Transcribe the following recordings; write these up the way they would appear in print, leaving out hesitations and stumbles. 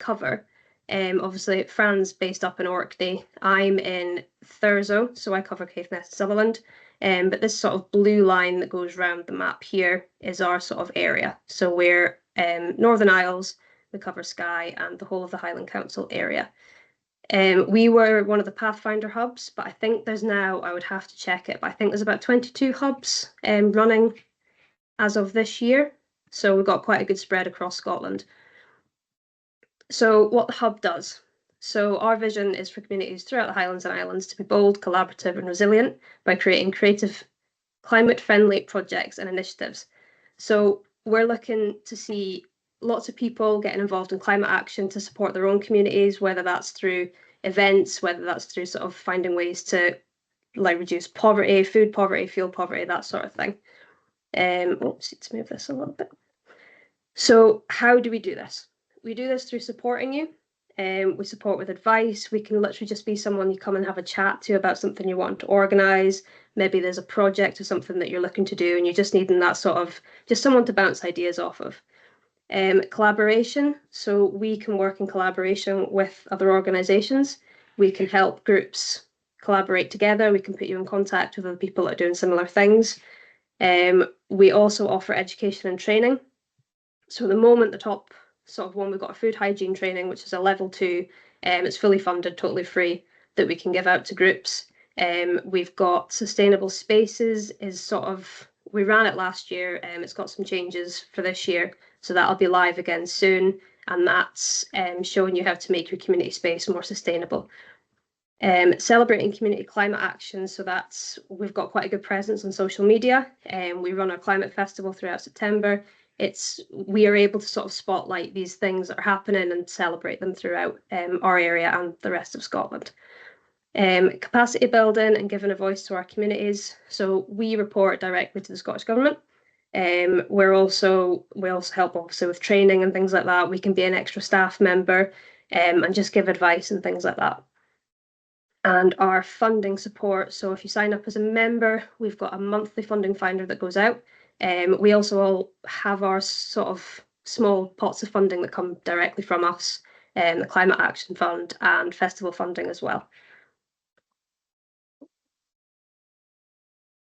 cover. Obviously, Fran's based up in Orkney. I'm in Thurso, so I cover Caithness and Sutherland. But this sort of blue line that goes around the map here is our sort of area. So we're Northern Isles, we cover Skye and the whole of the Highland Council area. We were one of the Pathfinder hubs, but I think there's now, I would have to check it, but I think there's about 22 hubs running as of this year. So we've got quite a good spread across Scotland. So what the hub does. So our vision is for communities throughout the Highlands and Islands to be bold, collaborative and resilient by creating creative, climate-friendly projects and initiatives. So we're looking to see lots of people getting involved in climate action to support their own communities, whether that's through events, whether that's through sort of finding ways to like reduce poverty, food poverty, fuel poverty, that sort of thing. Let's move this a little bit. So how do we do this? We do this through supporting you. We support with advice. We can literally just be someone you come and have a chat to about something you want to organise. Maybe there's a project or something that you're looking to do and you're just needing that sort of, just someone to bounce ideas off of. Collaboration. So we can work in collaboration with other organisations. We can help groups collaborate together. We can put you in contact with other people that are doing similar things. We also offer education and training. So at the moment, the top sort of one, we've got a food hygiene training, which is a level 2. It's fully funded, totally free, that we can give out to groups. We've got sustainable spaces is sort of, we ran it last year, it's got some changes for this year, so that'll be live again soon, and that's showing you how to make your community space more sustainable. Celebrating community climate action, so that's, we've got quite a good presence on social media, and we run our climate festival throughout September. We are able to sort of spotlight these things that are happening and celebrate them throughout our area and the rest of Scotland. Capacity building and giving a voice to our communities. So we report directly to the Scottish Government. We also help obviously with training and things like that. We can be an extra staff member and just give advice and things like that. And our funding support. So if you sign up as a member, we've got a monthly funding finder that goes out. We also all have our sort of small pots of funding that come directly from us, the Climate Action Fund and festival funding as well.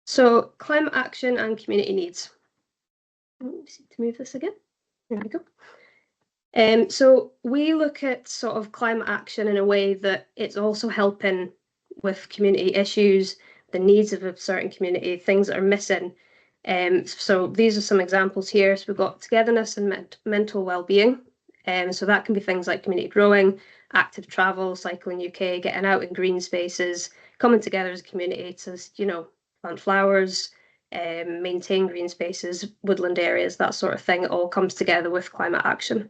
So climate action and community needs. Let's see, to move this again. There we go. So we look at sort of climate action in a way that it's also helping with community issues, the needs of a certain community, things that are missing. So these are some examples here. So we've got togetherness and mental well-being. So that can be things like community growing, active travel, Cycling UK, getting out in green spaces, coming together as a community to, you know, plant flowers, maintain green spaces, woodland areas, that sort of thing. It all comes together with climate action.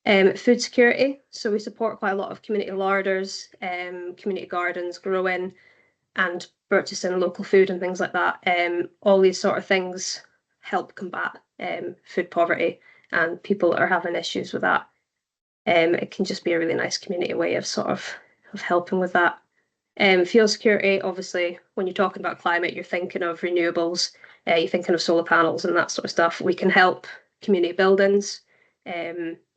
Food security. So we support quite a lot of community larders, community gardens, growing and purchasing local food and things like that. All these sort of things help combat food poverty and people that are having issues with that. It can just be a really nice community way of sort of helping with that. Fuel security, obviously, when you're talking about climate, you're thinking of renewables, you're thinking of solar panels and that sort of stuff. We can help community buildings,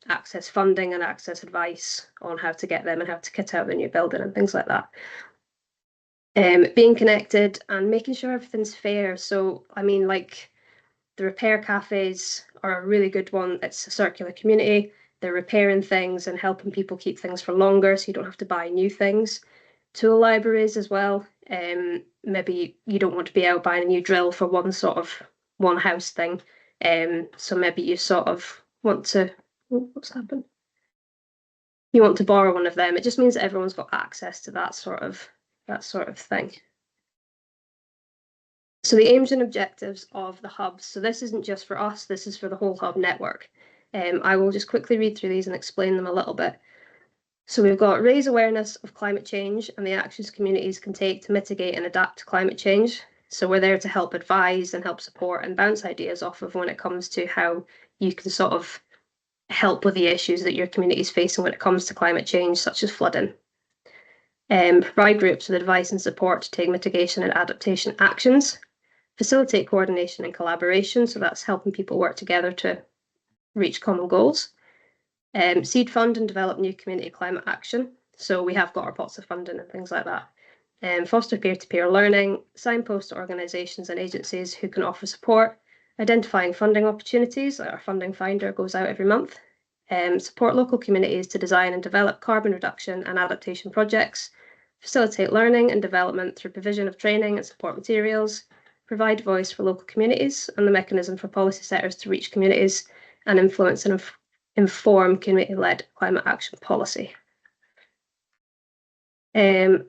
access funding and access advice on how to get them and how to kit out the new building and things like that. Being connected and making sure everything's fair. So, I mean, like the repair cafes are a really good one. It's a circular community. They're repairing things and helping people keep things for longer so you don't have to buy new things. Tool libraries as well. Maybe you don't want to be out buying a new drill for one house thing. So maybe you sort of want to, what's happened? You want to borrow one of them. It just means that everyone's got access to that sort of thing. So the aims and objectives of the hubs. So this isn't just for us, this is for the whole hub network. I will just quickly read through these and explain them a little bit. So we've got raise awareness of climate change and the actions communities can take to mitigate and adapt to climate change. So we're there to help advise and help support and bounce ideas off of when it comes to how you can sort of help with the issues that your community is facing when it comes to climate change, such as flooding. Provide groups with advice and support to take mitigation and adaptation actions. Facilitate coordination and collaboration, so that's helping people work together to reach common goals. Seed fund and develop new community climate action. So we have got our pots of funding and things like that. Foster peer-to-peer learning, signpost to organisations and agencies who can offer support, identifying funding opportunities, like our funding finder goes out every month, support local communities to design and develop carbon reduction and adaptation projects, facilitate learning and development through provision of training and support materials, provide voice for local communities and the mechanism for policy setters to reach communities and influence and inform community-led climate action policy.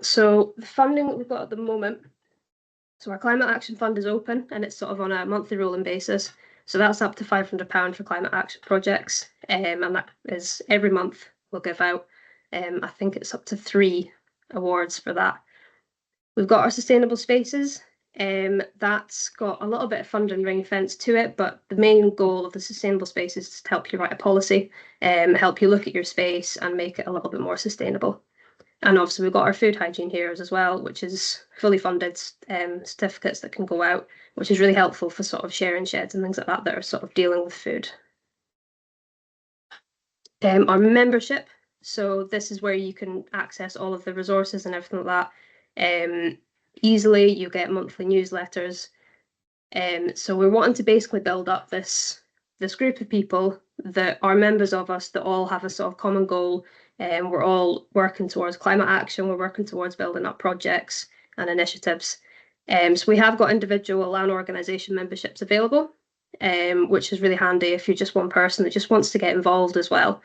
So the funding that we've got at the moment, so our Climate Action Fund is open and it's sort of on a monthly rolling basis. So that's up to £500 for climate action projects. And that is every month we'll give out. I think it's up to 3 awards for that. We've got our sustainable spaces. That's got a little bit of funding ring fence to it, but the main goal of the sustainable spaces is to help you write a policy, help you look at your space and make it a little bit more sustainable. And obviously we've got our food hygiene heroes as well, which is fully funded certificates that can go out, which is really helpful for sort of sharing sheds and things like that that are sort of dealing with food. Our membership, so this is where you can access all of the resources and everything like that easily. You get monthly newsletters. So we're wanting to basically build up this group of people that are members of us that all have a sort of common goal. We're all working towards climate action. We're working towards building up projects and initiatives. So we have got individual and organisation memberships available, which is really handy if you're just one person that just wants to get involved as well.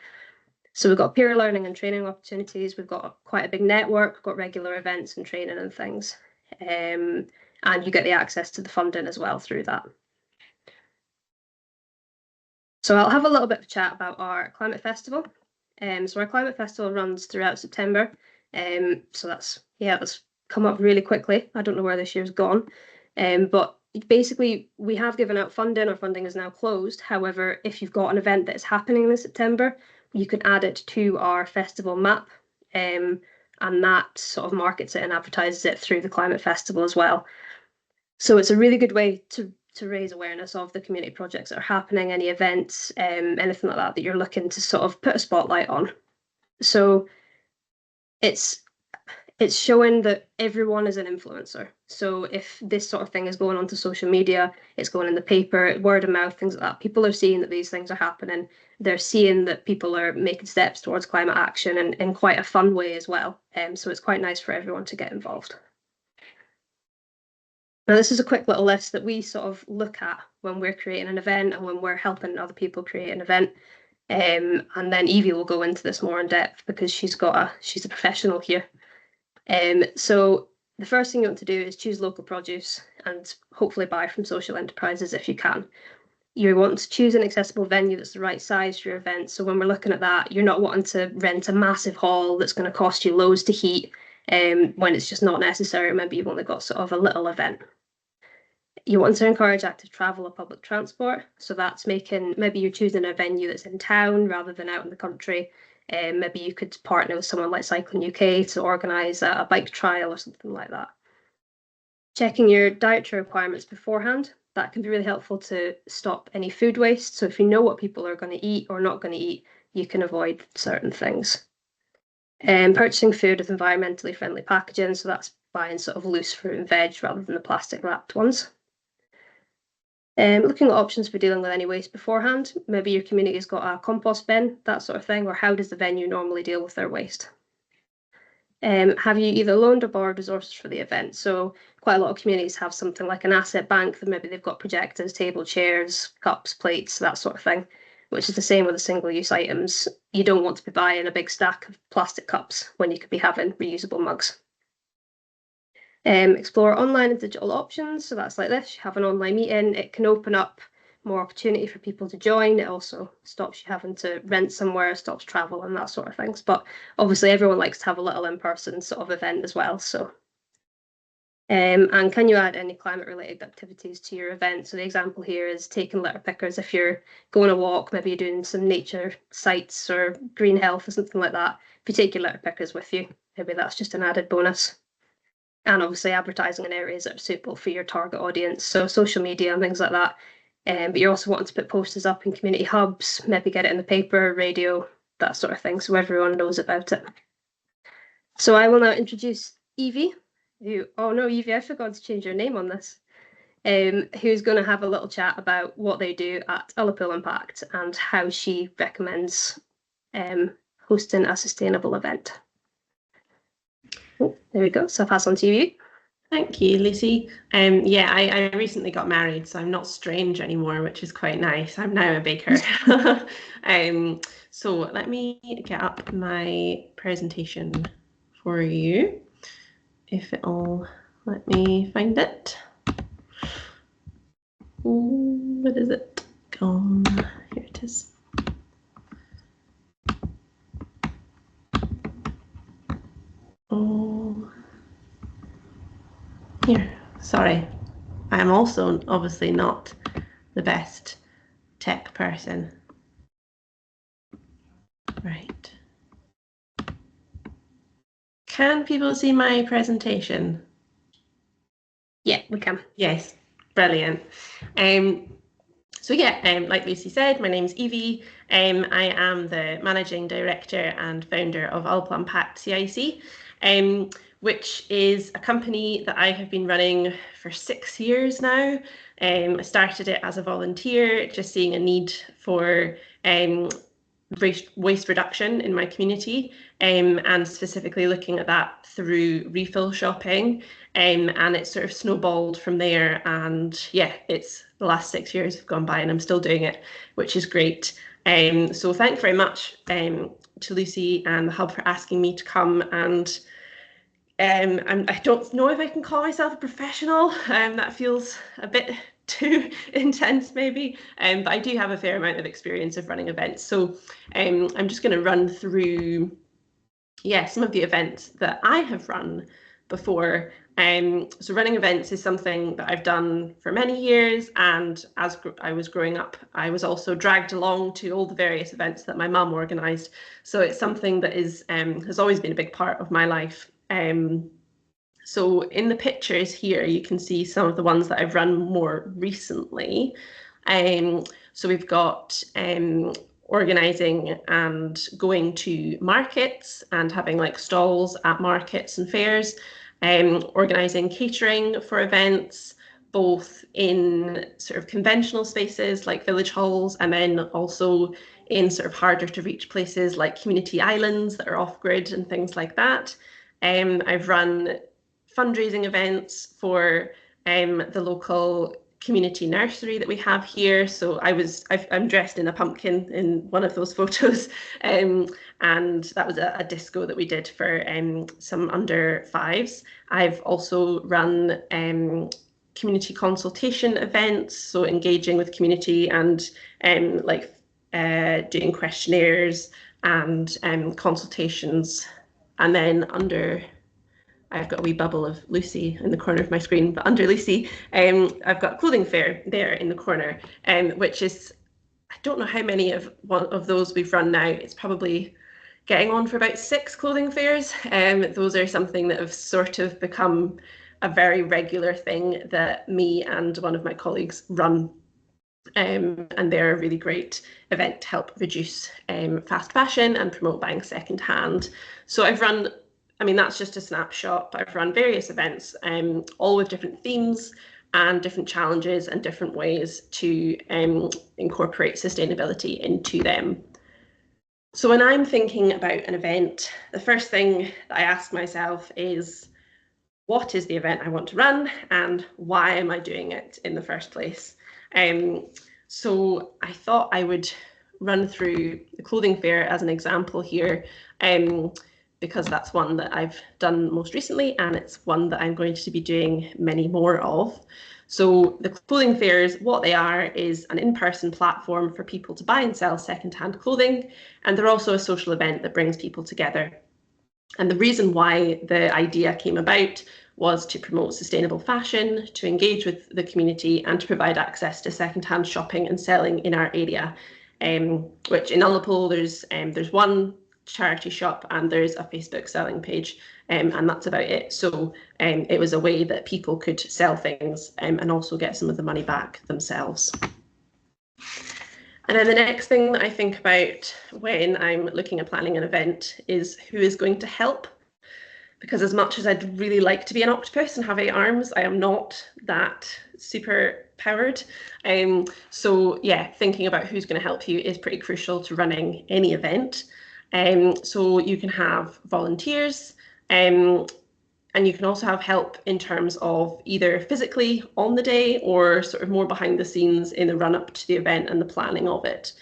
So we've got peer learning and training opportunities. We've got quite a big network. We've got regular events and training and things. And you get the access to the funding as well through that. So I'll have a little bit of a chat about our climate festival. So our climate festival runs throughout September. So that's come up really quickly. I don't know where this year's gone. But basically we have given out funding. Our funding is now closed. However, if you've got an event that is happening in September, you can add it to our festival map. And that sort of markets it and advertises it through the climate festival as well. So it's a really good way to raise awareness of the community projects that are happening, any events, anything like that that you're looking to sort of put a spotlight on. So it's showing that everyone is an influencer. So if this sort of thing is going onto social media, it's going in the paper, word of mouth, things like that. People are seeing that these things are happening. They're seeing that people are making steps towards climate action and in quite a fun way as well. So it's quite nice for everyone to get involved. Now, this is a quick little list that we sort of look at when we're creating an event and when we're helping other people create an event. And then Evie will go into this more in depth because she's a professional here. So the first thing you want to do is choose local produce and hopefully buy from social enterprises if you can. You want to choose an accessible venue that's the right size for your event. So when we're looking at that, you're not wanting to rent a massive hall that's going to cost you loads to heat when it's just not necessary. Maybe you've only got sort of a little event. You want to encourage active travel or public transport. So that's maybe you're choosing a venue that's in town rather than out in the country. Maybe you could partner with someone like Cycling UK to organise a bike trial or something like that. Checking your dietary requirements beforehand. That can be really helpful to stop any food waste. So if you know what people are going to eat or not going to eat, you can avoid certain things. Purchasing food with environmentally friendly packaging. So that's buying sort of loose fruit and veg rather than the plastic wrapped ones. Looking at options for dealing with any waste beforehand. Maybe your community's got a compost bin, that sort of thing, or how does the venue normally deal with their waste? Have you either loaned or borrowed resources for the event? So quite a lot of communities have something like an asset bank that maybe they've got projectors, table chairs, cups, plates, that sort of thing, which is the same with the single-use items. You don't want to be buying a big stack of plastic cups when you could be having reusable mugs. Explore online and digital options. So that's like this, you have an online meeting, it can open up more opportunity for people to join. It also stops you having to rent somewhere, stops travel and that sort of things. But obviously everyone likes to have a little in-person sort of event as well. So, and can you add any climate related activities to your event? So the example here is taking litter pickers. If you're going a walk, maybe you're doing some nature sites or green health or something like that. If you take your litter pickers with you, maybe that's just an added bonus. And obviously advertising in areas that are suitable for your target audience, so social media and things like that. But you're also wanting to put posters up in community hubs, maybe get it in the paper, radio, that sort of thing, so everyone knows about it. So I will now introduce Evie, who, oh no, Evie, I forgot to change your name on this, who's going to have a little chat about what they do at Ullapool Unpacked and how she recommends hosting a sustainable event. Oh, there we go, so I'll pass on to you. Thank you, Lucy. Yeah, I recently got married, so I'm not strange anymore, which is quite nice. I'm now a baker. So let me get up my presentation for you, if it'll let me find it. What is it? Gone. Here it is. Oh, here. Sorry. I am also obviously not the best tech person. Right. Can people see my presentation? Yeah, we can. Yes, brilliant. So yeah, like Lucy said, my name's Evie. I am the Managing Director and founder of Ullapool Unpacked CIC, which is a company that I have been running for 6 years now. I started it as a volunteer, just seeing a need for waste reduction in my community, and specifically looking at that through refill shopping, and it's sort of snowballed from there. And yeah, it's the last 6 years have gone by and I'm still doing it, which is great. So thank you very much to Lucy and the Hub for asking me to come, and I don't know if I can call myself a professional. That feels a bit too intense maybe, but I do have a fair amount of experience of running events. So I'm just going to run through some of the events that I have run before. So running events is something that I've done for many years, and as I was growing up, I was also dragged along to all the various events that my mum organised. So it's something that is has always been a big part of my life. So in the pictures here, you can see some of the ones that I've run more recently. So we've got organising and going to markets and having like stalls at markets and fairs, organising catering for events, both in sort of conventional spaces like village halls, and then also in sort of harder to reach places like community islands that are off-grid and things like that. I've run fundraising events for the local community nursery that we have here. So I'm dressed in a pumpkin in one of those photos, and that was a disco that we did for some under fives. I've also run community consultation events, so engaging with community and doing questionnaires and consultations. And then I've got a wee bubble of Lucy in the corner of my screen, but under Lucy, I've got a clothing fair there in the corner, which is, I don't know how many of those we've run now. It's probably getting on for about 6 clothing fairs. Those are something that have sort of become a very regular thing that me and one of my colleagues run. And they're a really great event to help reduce fast fashion and promote buying secondhand. So I've run, I mean, that's just a snapshot, but I've run various events, all with different themes and different challenges and different ways to incorporate sustainability into them. So when I'm thinking about an event, the first thing that I ask myself is, what is the event I want to run and why am I doing it in the first place? So I thought I would run through the clothing fair as an example here, because that's one that I've done most recently and it's one that I'm going to be doing many more of. So the clothing fairs, what they are is an in-person platform for people to buy and sell secondhand clothing, and they're also a social event that brings people together. And the reason why the idea came about was to promote sustainable fashion, to engage with the community, and to provide access to secondhand shopping and selling in our area, which in Ullapool there's one charity shop and there's a Facebook selling page, and that's about it. So it was a way that people could sell things and also get some of the money back themselves. And then the next thing that I think about when I'm looking at planning an event is who is going to help. Because as much as I'd really like to be an octopus and have 8 arms, I am not that super powered. So yeah, thinking about who's going to help you is pretty crucial to running any event. So you can have volunteers, and you can also have help in terms of either physically on the day or sort of more behind the scenes in the run up to the event and the planning of it.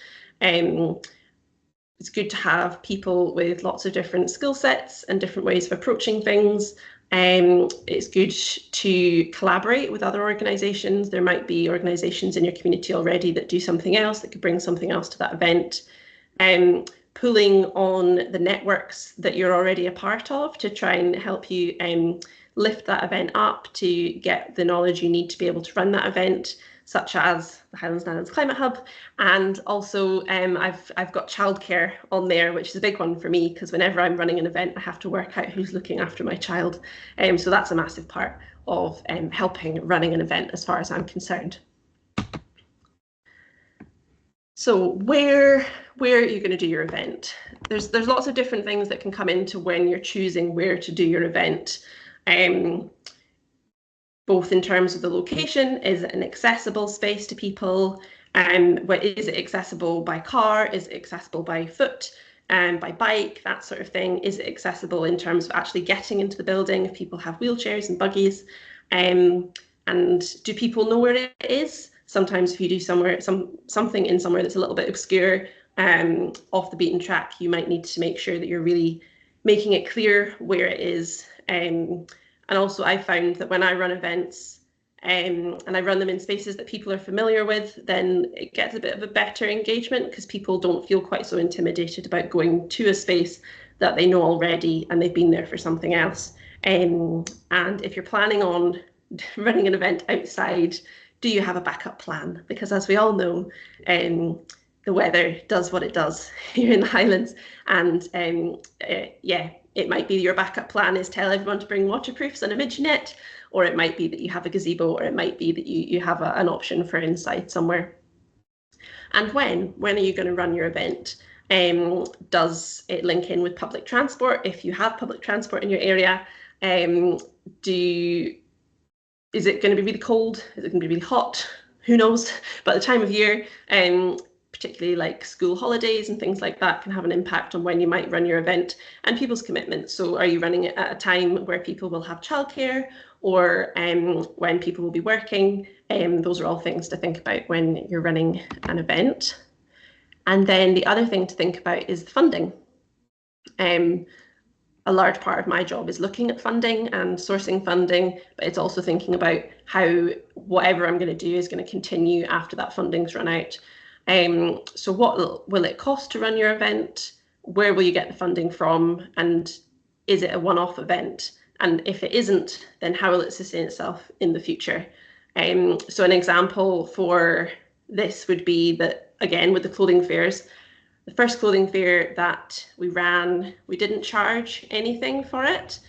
It's good to have people with lots of different skill sets and different ways of approaching things. It's good to collaborate with other organisations. There might be organisations in your community already that do something else that could bring something else to that event. Pulling on the networks that you're already a part of to try and help you lift that event up to get the knowledge you need to be able to run that event, such as the Highlands Islands Climate Hub. And also I've got childcare on there, which is a big one for me, because whenever I'm running an event, I have to work out who's looking after my child. So that's a massive part of helping running an event as far as I'm concerned. So where are you going to do your event? There's lots of different things that can come into when you're choosing where to do your event. Both in terms of the location, is it an accessible space to people? Is it accessible by car? Is it accessible by foot? By bike, that sort of thing? Is it accessible in terms of actually getting into the building if people have wheelchairs and buggies? And do people know where it is? Sometimes if you do something in somewhere that's a little bit obscure, off the beaten track, you might need to make sure that you're really making it clear where it is. And also I found that when I run events and I run them in spaces that people are familiar with, then it gets a bit of a better engagement because people don't feel quite so intimidated about going to a space that they know already and they've been there for something else. And if you're planning on running an event outside, do you have a backup plan? Because as we all know, the weather does what it does here in the Highlands. And yeah, it might be your backup plan is tell everyone to bring waterproofs and a midge net, or it might be that you have a gazebo, or it might be that you have an option for inside somewhere. And when are you going to run your event? Does it link in with public transport? If you have public transport in your area, is it going to be really cold? Is it going to be really hot? Who knows? But the time of year, particularly like school holidays and things like that, can have an impact on when you might run your event and people's commitments. So are you running it at a time where people will have childcare, or when people will be working? Those are all things to think about when you're running an event. And then the other thing to think about is the funding. A large part of my job is looking at funding and sourcing funding, but it's also thinking about how whatever I'm going to do is going to continue after that funding's run out. So what will it cost to run your event? Where will you get the funding from? And is it a one-off event? And if it isn't, then how will it sustain itself in the future? So an example for this would be that, again, with the clothing fairs, the first clothing fair that we ran, we didn't charge anything for it.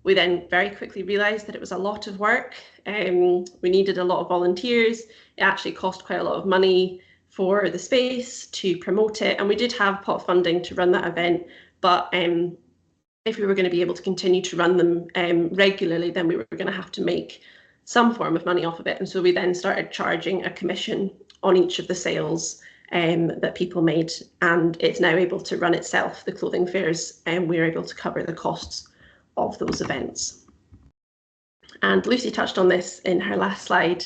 We then very quickly realised that it was a lot of work. We needed a lot of volunteers. It actually cost quite a lot of money for the space to promote it. And we did have pot funding to run that event. But if we were going to be able to continue to run them regularly, then we were going to have to make some form of money off of it. And so we then started charging a commission on each of the sales that people made, and it's now able to run itself, the clothing fairs, and we're able to cover the costs of those events. And Lucy touched on this in her last slide,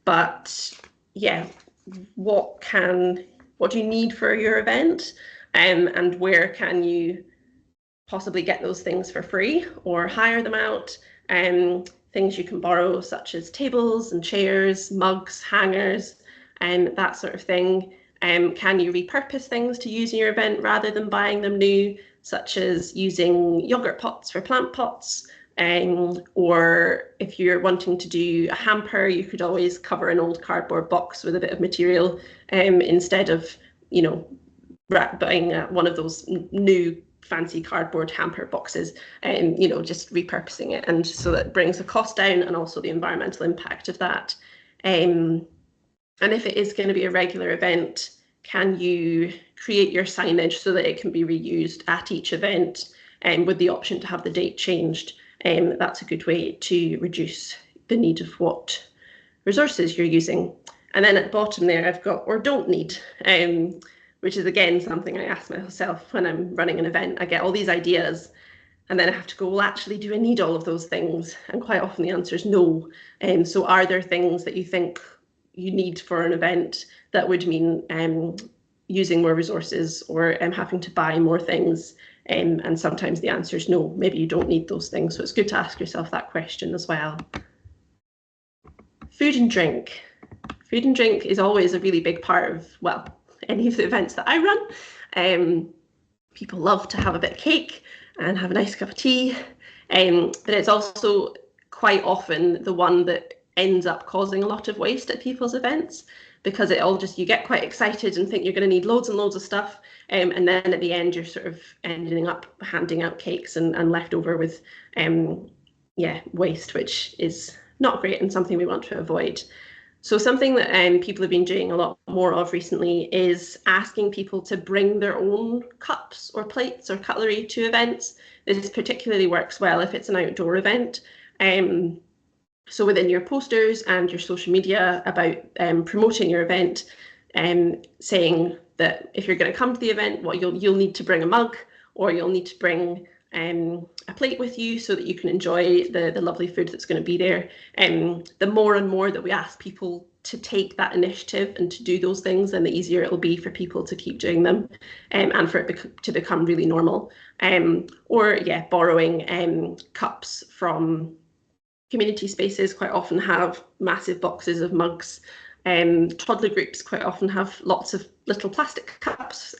but yeah, what do you need for your event, and where can you possibly get those things for free or hire them out? Things you can borrow, such as tables and chairs, mugs, hangers, and that sort of thing. Can you repurpose things to use in your event rather than buying them new, such as using yogurt pots for plant pots? Or if you're wanting to do a hamper, you could always cover an old cardboard box with a bit of material instead of, buying one of those new fancy cardboard hamper boxes, and just repurposing it, and so that brings the cost down and also the environmental impact of that. And if it is going to be a regular event, can you create your signage so that it can be reused at each event, and with the option to have the date changed? That's a good way to reduce the need of what resources you're using. And then at the bottom there, I've got or don't need, which is again something I ask myself when I'm running an event. I get all these ideas, and then I have to go, well, actually, do I need all of those things? And quite often the answer is no. So are there things that you think you need for an event that would mean using more resources or having to buy more things? And sometimes the answer is no, maybe you don't need those things. So it's good to ask yourself that question as well. Food and drink. Food and drink is always a really big part of, well, any of the events that I run. People love to have a bit of cake and have a nice cup of tea, but it's also quite often the one that ends up causing a lot of waste at people's events, because it all just, you get quite excited and think you're going to need loads and loads of stuff, and then at the end you're sort of ending up handing out cakes and left over with waste, which is not great and something we want to avoid. So something that people have been doing a lot more of recently is asking people to bring their own cups or plates or cutlery to events. This particularly works well if it's an outdoor event. So within your posters and your social media about promoting your event, saying that if you're going to come to the event, well, you'll need to bring a mug, or you'll need to bring a plate with you so that you can enjoy the lovely food that's going to be there. The more and more that we ask people to take that initiative and to do those things, then the easier it'll be for people to keep doing them, and for it to become really normal. Borrowing cups from community spaces quite often have massive boxes of mugs. Toddler groups quite often have lots of little plastic cups.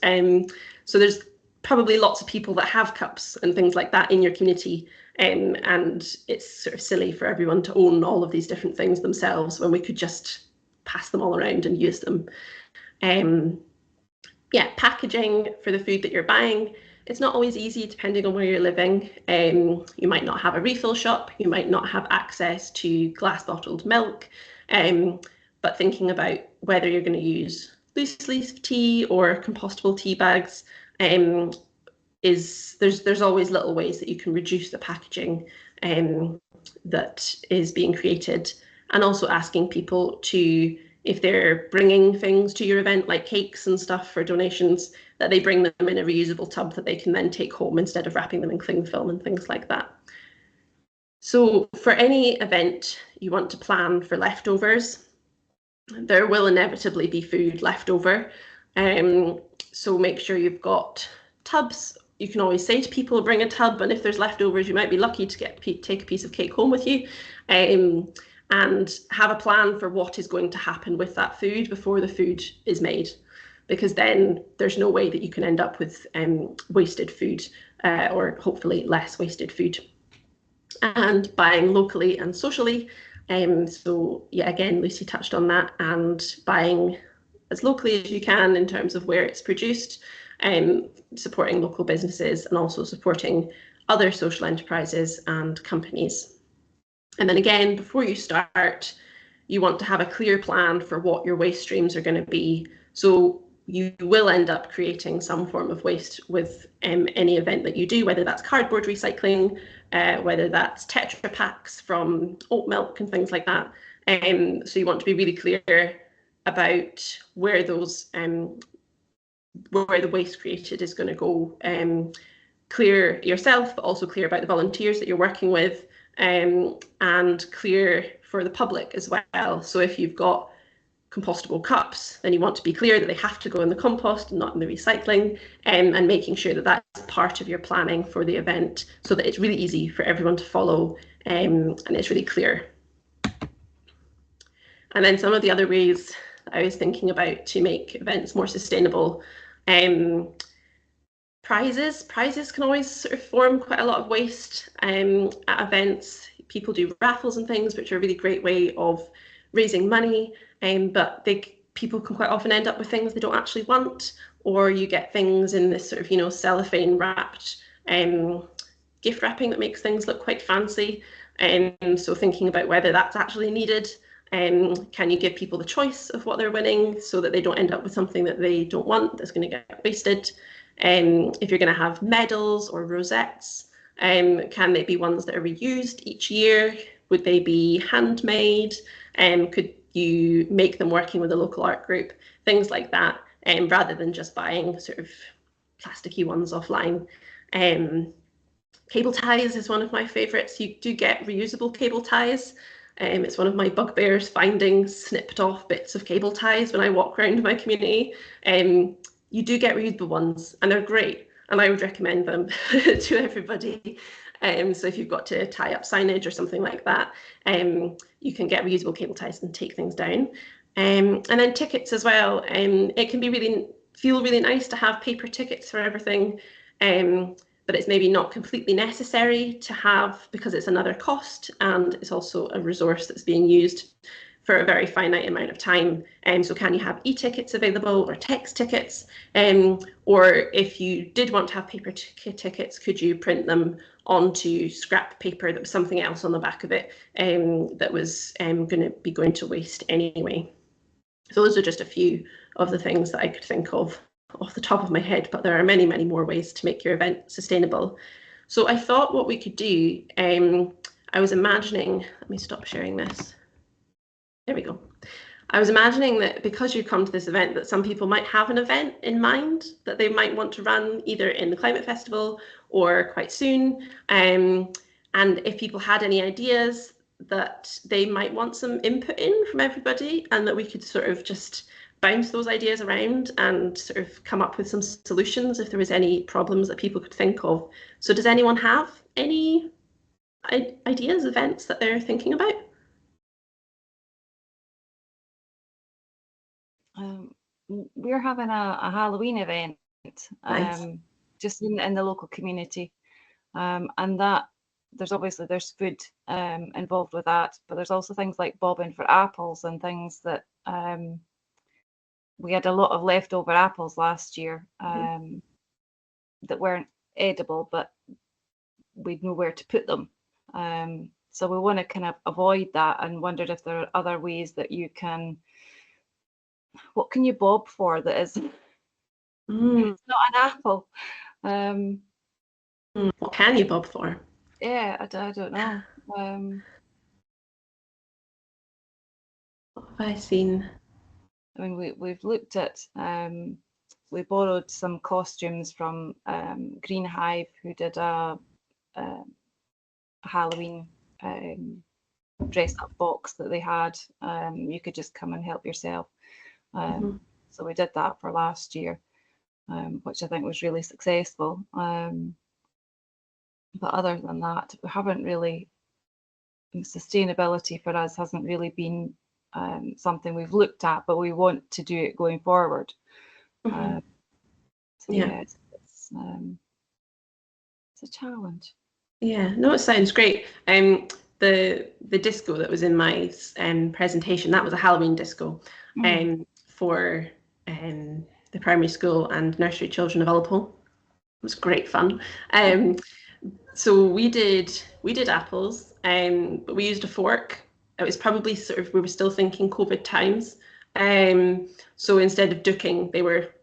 So there's probably lots of people that have cups and things like that in your community, and it's sort of silly for everyone to own all of these different things themselves when we could just pass them all around and use them. Packaging for the food that you're buying. It's not always easy depending on where you're living. You might not have a refill shop, you might not have access to glass bottled milk, but thinking about whether you're going to use loose leaf tea or compostable tea bags, there's always little ways that you can reduce the packaging that is being created, and also asking people to, if they're bringing things to your event like cakes and stuff for donations, that they bring them in a reusable tub that they can then take home instead of wrapping them in cling film and things like that. So for any event you want to plan for leftovers, there will inevitably be food left over. So make sure you've got tubs. You can always say to people, bring a tub, and if there's leftovers, you might be lucky to take a piece of cake home with you. And have a plan for what is going to happen with that food before the food is made, because then there's no way that you can end up with wasted food, or hopefully less wasted food. And buying locally and socially. So yeah, again, Lucy touched on that, and buying as locally as you can in terms of where it's produced, supporting local businesses, and also supporting other social enterprises and companies. And then again, before you start, you want to have a clear plan for what your waste streams are going to be. So you will end up creating some form of waste with any event that you do, whether that's cardboard recycling, whether that's Tetra Packs from oat milk and things like that. So you want to be really clear about where those where the waste created is going to go. Clear yourself, but also clear about the volunteers that you're working with, and clear for the public as well. So if you've got compostable cups, then you want to be clear that they have to go in the compost and not in the recycling, and making sure that that's part of your planning for the event, so that it's really easy for everyone to follow, and it's really clear. And then some of the other ways I was thinking about to make events more sustainable. Prizes can always sort of form quite a lot of waste at events. People do raffles and things, which are a really great way of raising money, but people can quite often end up with things they don't actually want, or you get things in this sort of, cellophane wrapped gift wrapping that makes things look quite fancy. So thinking about whether that's actually needed, Can you give people the choice of what they're winning so that they don't end up with something that they don't want that's going to get wasted? If you're going to have medals or rosettes, can they be ones that are reused each year? Would they be handmade? Could you make them working with a local art group? Things like that, rather than just buying sort of plasticky ones offline. Cable ties is one of my favourites. You do get reusable cable ties. It's one of my bugbears, finding snipped off bits of cable ties when I walk around my community. You do get reusable ones, and they're great, and I would recommend them to everybody. So if you've got to tie up signage or something like that, you can get reusable cable ties and take things down. And then tickets as well. It can be feel really nice to have paper tickets for everything. But it's maybe not completely necessary to have, because it's another cost and it's also a resource that's being used for a very finite amount of time. So can you have e-tickets available or text tickets? Or if you did want to have paper tickets, could you print them onto scrap paper that was something else on the back of it that was going to be going to waste anyway? So those are just a few of the things that I could think of off the top of my head, but there are many, many more ways to make your event sustainable. So I thought what we could do, I was imagining, let me stop sharing this. There we go. I was imagining that because you come to this event, that some people might have an event in mind that they might want to run either in the Climate Festival or quite soon. And if people had any ideas that they might want some input in from everybody, and that we could sort of just bounce those ideas around and sort of come up with some solutions if there was any problems that people could think of. So does anyone have any ideas, events that they're thinking about? We're having a Halloween event, Nice. just in the local community, and that there's food involved with that, but there's also things like bobbing for apples and things that we had a lot of leftover apples last year that weren't edible, but we'd know where to put them. So we want to kind of avoid that, and wondered if there are other ways that you can. What can you bob for that is it's not an apple? What can you bob for? Yeah, I don't know. What have I seen? I mean, we've looked at. We borrowed some costumes from Green Hive, who did a Halloween dress up box that they had. You could just come and help yourself. So we did that for last year, which I think was really successful. But other than that, we haven't really, sustainability for us hasn't really been something we've looked at, but we want to do it going forward. So yeah, it's a challenge. Yeah, no, it sounds great. The disco that was in my presentation, that was a Halloween disco for the primary school and nursery children of Ullapool. It was great fun. So we did apples, but we used a fork. It was probably sort of, we were still thinking COVID times. So instead of ducking, they were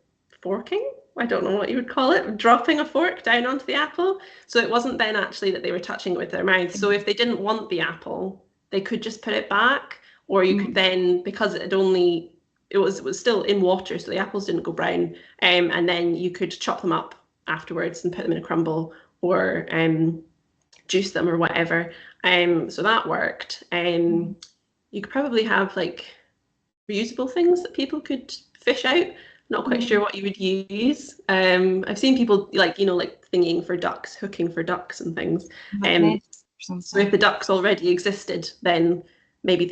forking. I don't know what you would call it, dropping a fork down onto the apple. So it wasn't then actually that they were touching it with their mouth. So if they didn't want the apple, they could just put it back, or you could then, because it was still in water, so the apples didn't go brown, and then you could chop them up afterwards and put them in a crumble, or juice them or whatever. So that worked. You could probably have like reusable things that people could fish out. Not quite sure what you would use. I've seen people like thinking for ducks, hooking for ducks and things. So if the ducks already existed, then maybe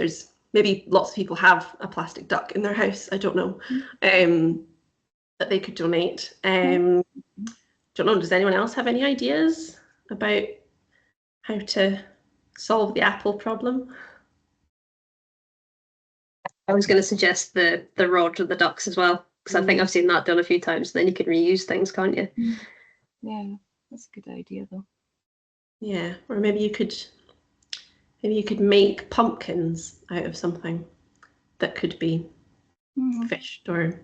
lots of people have a plastic duck in their house. I don't know. That they could donate. Don't know. Does anyone else have any ideas about how to solve the apple problem? I was going to suggest the rod with the ducks as well, because I think I've seen that done a few times. Then you can reuse things, can't you? Yeah, that's a good idea though. Yeah, or maybe you could Maybe you could make pumpkins out of something that could be fished or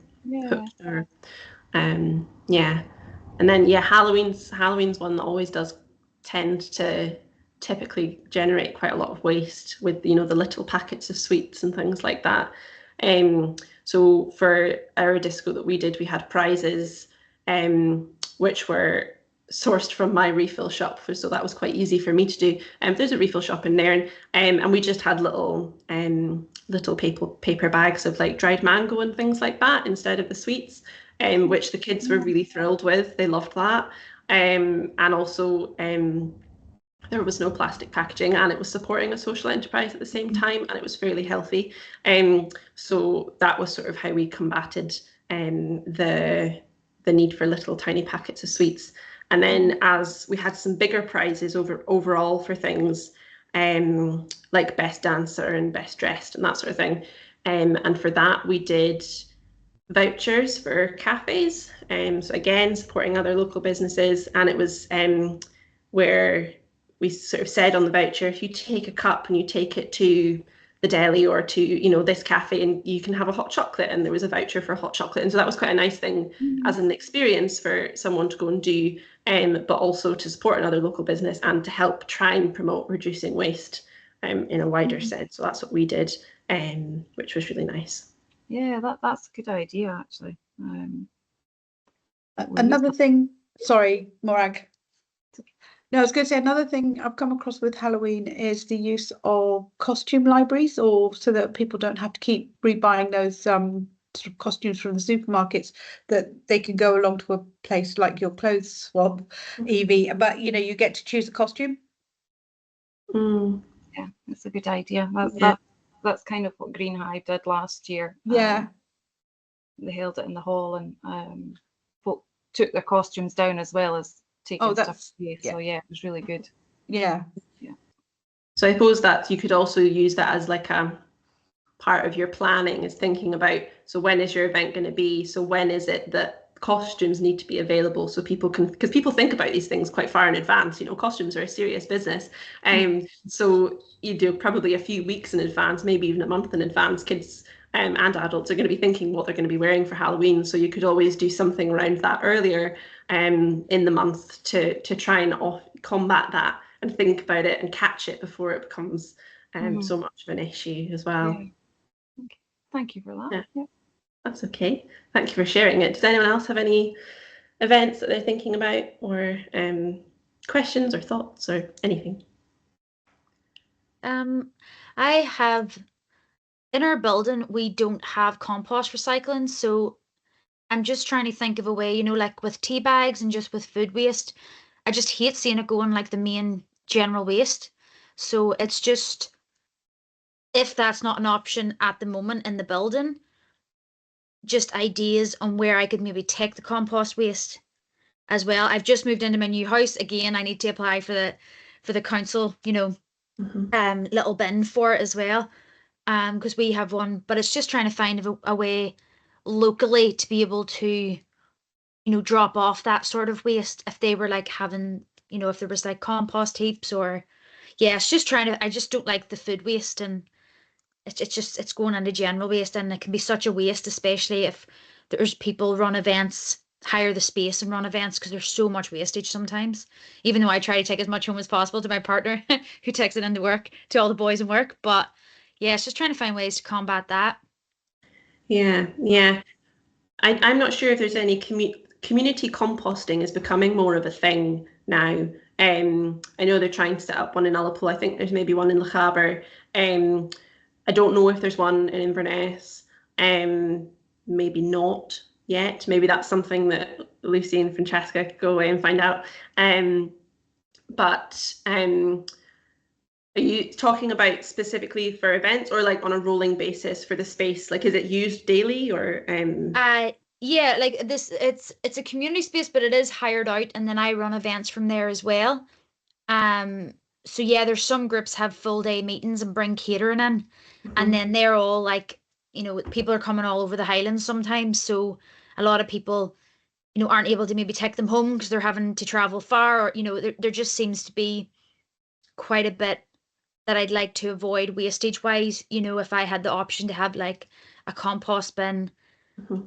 cooked, or yeah. And then Halloween's one that always does tend to typically generate quite a lot of waste with the little packets of sweets and things like that. So for our disco that we did, we had prizes which were sourced from my refill shop, so that was quite easy for me to do. There's a refill shop in there, and we just had little paper bags of like dried mango and things like that instead of the sweets, which the kids were really thrilled with. They loved that, and also there was no plastic packaging, and it was supporting a social enterprise at the same time, and it was fairly healthy. So that was sort of how we combated the need for little tiny packets of sweets. And then as we had some bigger prizes overall for things like best dancer and best dressed and that sort of thing. And for that, we did vouchers for cafes. So again, supporting other local businesses. And it was where we sort of said on the voucher, if you take a cup and you take it to the deli or to this cafe, and you can have a hot chocolate, and there was a voucher for hot chocolate. And so that was quite a nice thing as an experience for someone to go and do, but also to support another local business and to help try and promote reducing waste in a wider sense. So that's what we did, which was really nice. Yeah, that's a good idea, actually. Another thing, sorry, Morag. No, I was going to say another thing I've come across with Halloween is the use of costume libraries, or so that people don't have to keep rebuying those sort of costumes from the supermarkets, that they can go along to a place like your clothes swap, Evie, but you get to choose a costume. Yeah, that's a good idea. That's kind of what Green Hive did last year. Yeah. They held it in the hall, and folk took their costumes down as well as taking stuff away. So it was really good. Yeah. So I suppose that you could also use that as like a part of your planning, is thinking about, so when is your event going to be? So when is it that costumes need to be available, so people can, because people think about these things quite far in advance. Costumes are a serious business. So probably a few weeks in advance, maybe even a month in advance, kids and adults are going to be thinking what they're going to be wearing for Halloween. So you could always do something around that earlier in the month to try and combat that and think about it and catch it before it becomes so much of an issue as well. Yeah. Okay. Thank you for that. Yeah. That's okay. Thank you for sharing it. Does anyone else have any events that they're thinking about, or questions or thoughts or anything? I have, in our building, we don't have compost recycling, so I'm just trying to think of a way, like with tea bags and just with food waste. I just hate seeing it going like the main general waste. So it's just, if that's not an option at the moment in the building, just ideas on where I could maybe take the compost waste as well. I've just moved into my new house. Again, I need to apply for the council, little bin for it as well. Because we have one, but it's just trying to find a way locally to be able to, drop off that sort of waste if they were like having, if there was like compost heaps, or it's just I just don't like the food waste, and it's going into general waste, and it can be such a waste, especially if there's people run events, hire the space and run events, because there's so much wastage sometimes, even though I try to take as much home as possible to my partner who takes it into work, to all the boys in work. But it's just trying to find ways to combat that. I'm not sure if there's any community composting is becoming more of a thing now. I know they're trying to set up one in Ullapool. I think there's maybe one in Lochaber. I don't know if there's one in Inverness. Maybe not yet. Maybe that's something that Lucy and Francesca could go away and find out. But are you talking about specifically for events, or like on a rolling basis for the space? Like, is it used daily, or like this, it's a community space, but it is hired out, and then I run events from there as well. So there's some groups have full day meetings and bring catering in, and then they're all like, people are coming all over the Highlands sometimes, so a lot of people, aren't able to maybe take them home because they're having to travel far, or there just seems to be quite a bit that I'd like to avoid wastage wise. You know, if I had the option to have like a compost bin,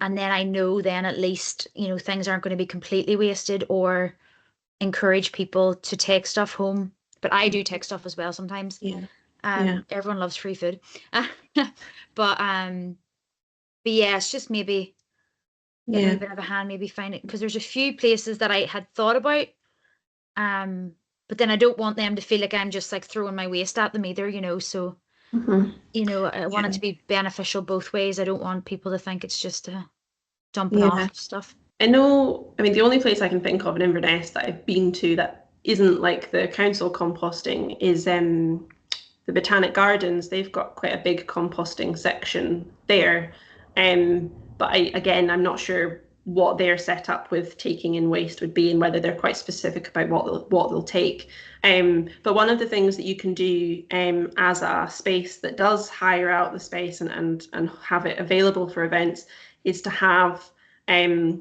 and then I know then at least, you know, things aren't going to be completely wasted, or encourage people to take stuff home. But I do take stuff as well sometimes. Yeah. Everyone loves free food. But yeah, it's just maybe getting a bit of a hand, maybe find it, because there's a few places that I had thought about. But then I don't want them to feel like I'm just like throwing my waste at them either, you know. So, you know, I want it to be beneficial both ways. I don't want people to think it's just dumping off stuff. I know, I mean, the only place I can think of in Inverness that I've been to that isn't like the council composting is the Botanic Gardens. They've got quite a big composting section there. But I'm not sure what their setup with taking in waste would be, and whether they're quite specific about what they'll take. But one of the things that you can do as a space that does hire out the space and have it available for events is to have a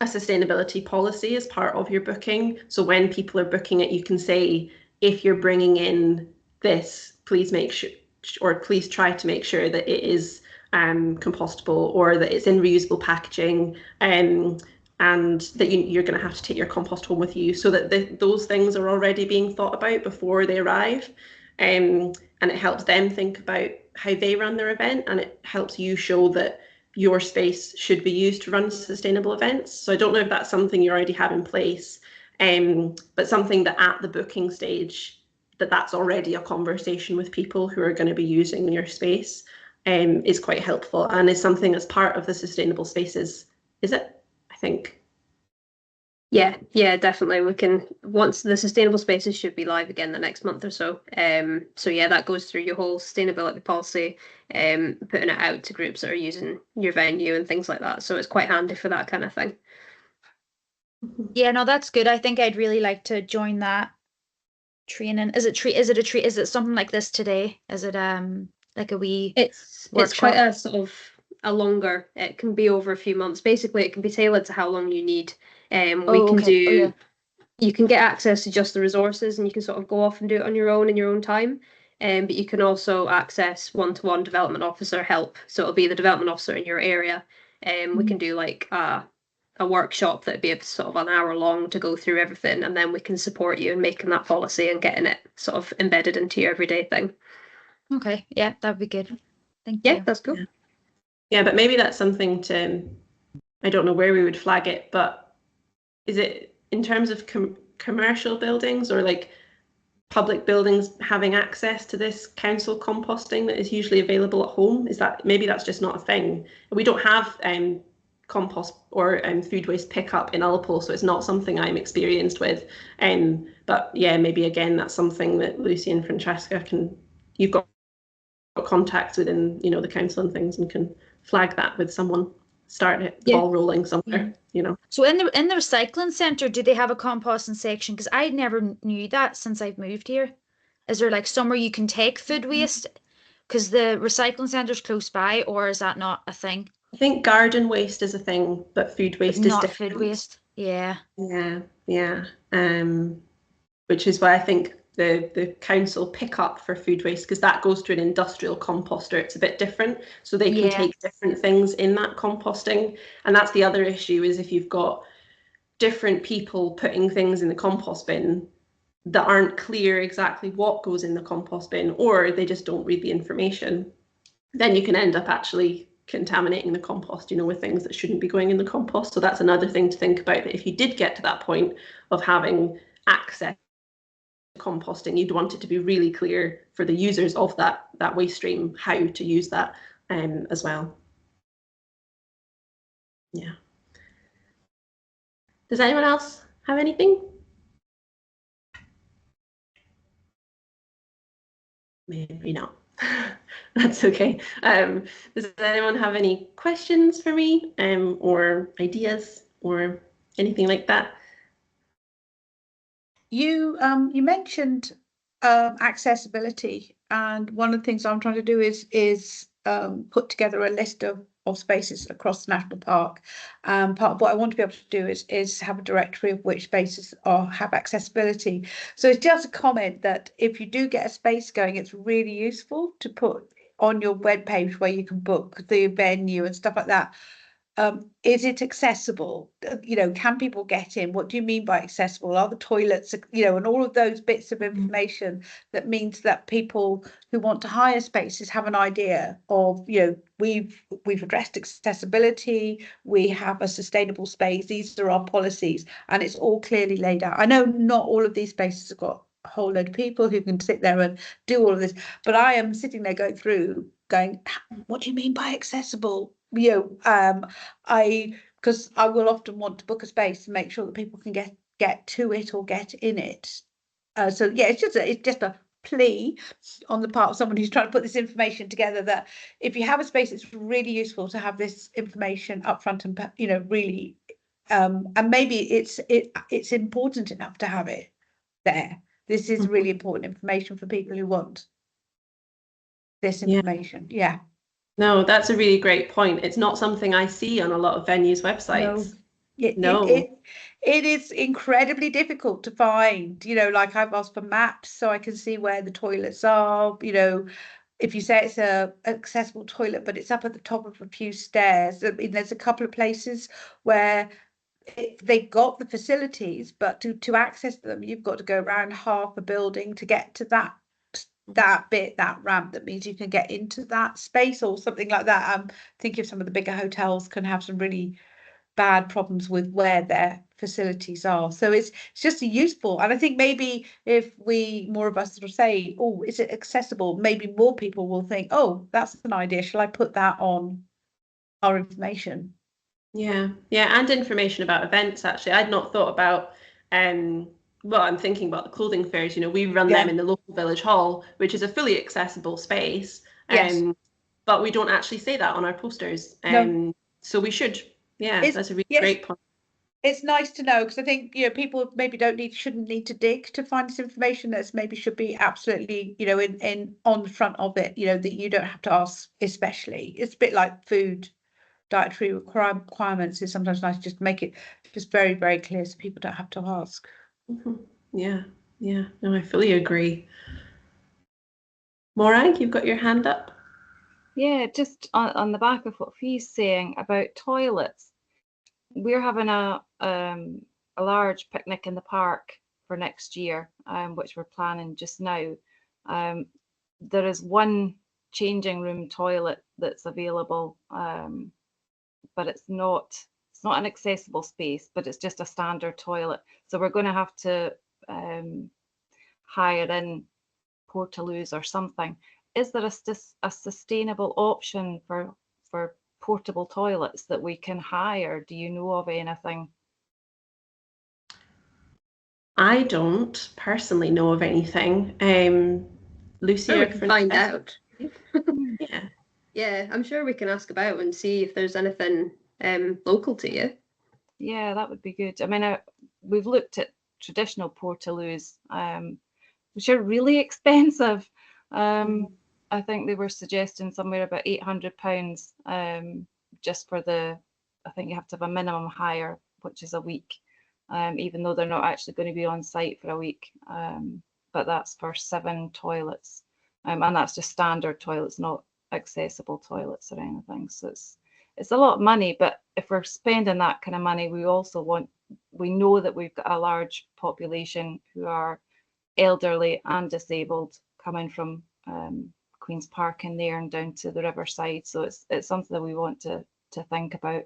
sustainability policy as part of your booking. So when people are booking it, you can say, if you're bringing in this, please make sure, or please try to make sure that it is compostable, or that it's in reusable packaging, and that you're going to have to take your compost home with you, so that those things are already being thought about before they arrive. And it helps them think about how they run their event, and it helps you show that your space should be used to run sustainable events. So I don't know if that's something you already have in place, but something that at the booking stage, that's already a conversation with people who are going to be using your space, is quite helpful, and is something as part of the sustainable spaces, is it? I think. Yeah, definitely. We can, once the sustainable spaces should be live again the next month or so. So yeah, that goes through your whole sustainability policy, putting it out to groups that are using your venue and things like that. So it's quite handy for that kind of thing. Yeah, no, that's good. I think I'd really like to join that training. Is it something like this today? Is it like a wee It's workshop? quite a sort of a longer, it can be over a few months. Basically, it can be tailored to how long you need. We can do, you can get access to just the resources, and you can sort of go off and do it on your own in your own time. But you can also access one-to-one development officer help. So it'll be the development officer in your area. We can do like a workshop that'd be sort of an hour long to go through everything, and then we can support you in making that policy and getting it sort of embedded into your everyday thing. Okay, yeah, that'd be good. Thank Yeah, you. that's cool. Yeah, but maybe that's something to, I don't know where we would flag it, but is it in terms of commercial buildings or like public buildings having access to this council composting that is usually available at home? Is that, maybe that's just not a thing. We don't have compost or food waste pickup in Ullapool, so it's not something I'm experienced with. But yeah, maybe again, that's something that Lucy and Francesca you've got contacts within, you know, the council and things, and can flag that with someone, start it ball rolling somewhere, you know. So in the recycling centre, do they have a composting section? Because I never knew that since I've moved here. Is there like somewhere you can take food waste? Because the recycling centre's close by, or is that not a thing? I think garden waste is a thing, but food waste is not different. Food waste. Yeah. Yeah. Which is why I think the council pick up for food waste, because that goes to an industrial composter. It's a bit different, so they can take different things in that composting. And that's the other issue, is if you've got different people putting things in the compost bin that aren't clear exactly what goes in the compost bin, or they just don't read the information, then you can end up actually contaminating the compost, you know, with things that shouldn't be going in the compost. So that's another thing to think about, that if you did get to that point of having access to composting, you'd want it to be really clear for the users of that waste stream how to use that as well. Yeah. Does anyone else have anything? Maybe not. That's okay. Does anyone have any questions for me, or ideas or anything like that? You mentioned accessibility, and one of the things I'm trying to do is put together a list of of spaces across the national park. Part of what I want to be able to do is have a directory of which spaces have accessibility. So it's just a comment that if you do get a space going, it's really useful to put on your web page where you can book the venue and stuff like that. Is it accessible? Can people get in? What do you mean by accessible? Are the toilets, and all of those bits of information that means that people who want to hire spaces have an idea of, we've addressed accessibility, we have a sustainable space, these are our policies, and it's all clearly laid out. I know not all of these spaces have got a whole load of people who can sit there and do all of this, but I am sitting there going, what do you mean by accessible? Because I will often want to book a space to make sure that people can get to it or get in it. So yeah, it's just a plea on the part of someone who's trying to put this information together, that if you have a space, it's really useful to have this information up front and really, and maybe it's important enough to have it there. This is really important information for people who want this information. Yeah. No, that's a really great point. It's not something I see on a lot of venues' websites. No. It is incredibly difficult to find. Like I've asked for maps so I can see where the toilets are. If you say it's a accessible toilet, but it's up at the top of a few stairs. I mean, there's a couple of places where they've got the facilities, but to access them, you've got to go around half a building to get to that ramp that means you can get into that space or something like that. I'm thinking of some of the bigger hotels can have some really bad problems with where their facilities are. So it's just useful. And I think maybe if more of us sort of say, oh, is it accessible? Maybe more people will think, oh, that's an idea. Shall I put that on our information? Yeah, and information about events, actually. I'd not thought about well, I'm thinking about the clothing fairs. We run them in the local village hall, which is a fully accessible space. But we don't actually say that on our posters. No. So we should. Yeah, that's a really great point. It's nice to know, because I think people maybe shouldn't need to dig to find this information. That's maybe should be absolutely in on the front of it. That you don't have to ask. Especially, it's a bit like food. Dietary requirements is sometimes nice just to make it just very, very clear so people don't have to ask. Yeah, no, I fully agree. Morag, you've got your hand up. Yeah, just on the back of what Fee's saying about toilets, we're having a large picnic in the park for next year, which we're planning just now. There is one changing room toilet that's available, but it's not an accessible space, but it's just a standard toilet. So we're going to have to hire in portaloos or something. Is there a sustainable option for portable toilets that we can hire? Do you know of anything? I don't personally know of anything. Lucy, we can find out. Yeah, I'm sure we can ask about and see if there's anything local to you. Yeah, that would be good. I mean, we've looked at traditional portaloos, which are really expensive. I think they were suggesting somewhere about £800 just for I think you have to have a minimum hire, which is a week, even though they're not actually going to be on site for a week. But that's for 7 toilets, and that's just standard toilets, not accessible toilets or anything. So it's a lot of money, but if we're spending that kind of money, we know that we've got a large population who are elderly and disabled coming from Queen's Park in there and down to the riverside. So it's something that we want to think about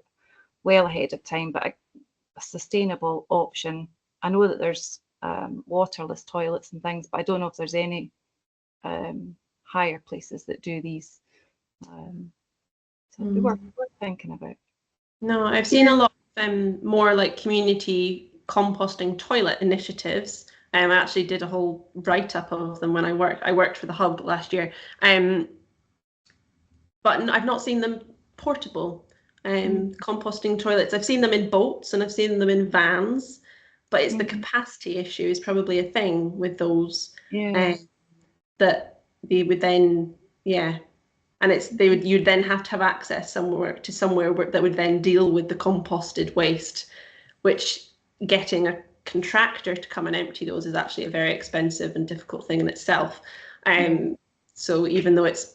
well ahead of time, but a sustainable option. I know that there's waterless toilets and things, but I don't know if there's any higher places that do these. So we were thinking about. No, I've seen a lot of more like community composting toilet initiatives. I actually did a whole write-up of them when I worked for the Hub last year. But I've not seen them portable. Composting toilets. I've seen them in boats and I've seen them in vans, but it's the capacity issue is probably a thing with those. That they would then, and you'd then have to have access somewhere that would then deal with the composted waste, which getting a contractor to come and empty those is actually a very expensive and difficult thing in itself. So even though it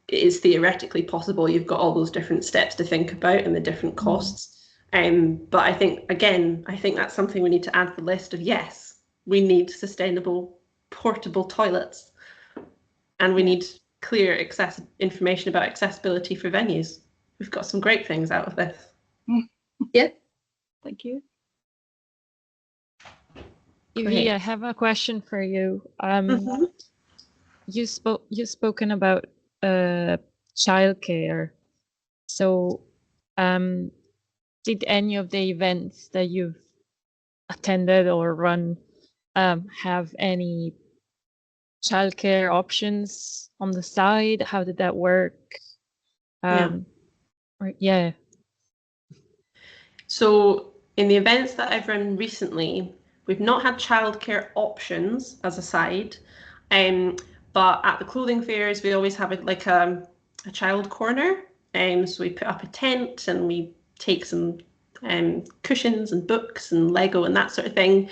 is theoretically possible, you've got all those different steps to think about and the different costs. But I think that's something we need to add to the list of, yes, we need sustainable portable toilets, and we need clear information about accessibility for venues. We've got some great things out of this. Yeah. Thank you. Evie, I have a question for you. You've spoken about childcare. So, did any of the events that you've attended or run have any childcare options on the side? How did that work? So in the events that I've run recently, we've not had childcare options as a side, but at the clothing fairs we always have a child corner. So we put up a tent and we take some cushions and books and Lego and that sort of thing,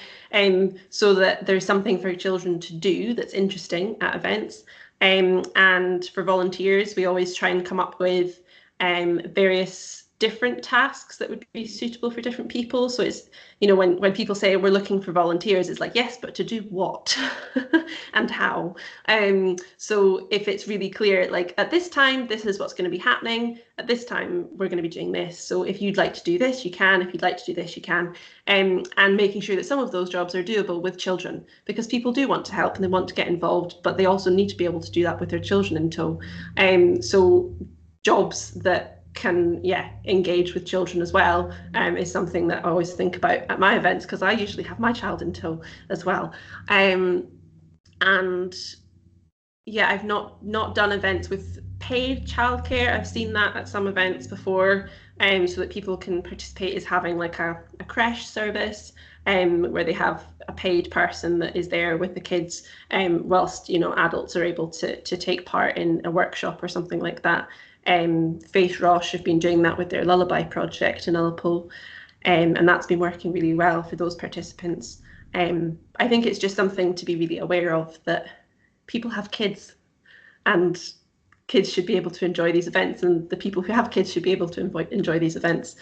so that there's something for children to do that's interesting at events. And for volunteers, we always try and come up with various different tasks that would be suitable for different people. So it's, when people say we're looking for volunteers, it's like, yes, but to do what and how? So if it's really clear, like at this time, this is what's going to be happening. At this time, we're going to be doing this. So if you'd like to do this, you can. If you'd like to do this, you can. And making sure that some of those jobs are doable with children, because people do want to help and they want to get involved, but they also need to be able to do that with their children in tow. So jobs that can engage with children as well is something that I always think about at my events, because I usually have my child in tow as well. And I've not done events with paid childcare. I've seen that at some events before, so that people can participate as having like a creche service, where they have a paid person that is there with the kids, whilst adults are able to take part in a workshop or something like that. Faith Roche have been doing that with their Lullaby project in Ullapool, and that's been working really well for those participants. I think it's just something to be really aware of, that people have kids and kids should be able to enjoy these events, and the people who have kids should be able to enjoy these events.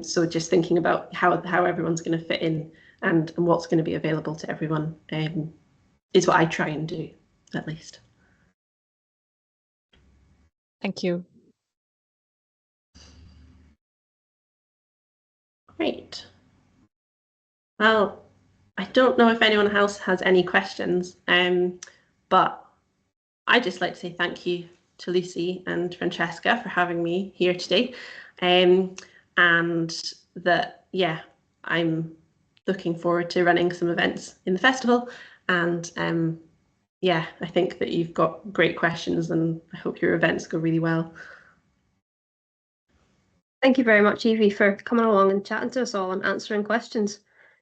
So just thinking about how everyone's going to fit in and what's going to be available to everyone is what I try and do, at least. Thank you. Great. Well, I don't know if anyone else has any questions, but I'd just like to say thank you to Lucy and Francesca for having me here today, and that I'm looking forward to running some events in the festival, and I think that you've got great questions, and I hope your events go really well. Thank you very much, Evie, for coming along and chatting to us all and answering questions.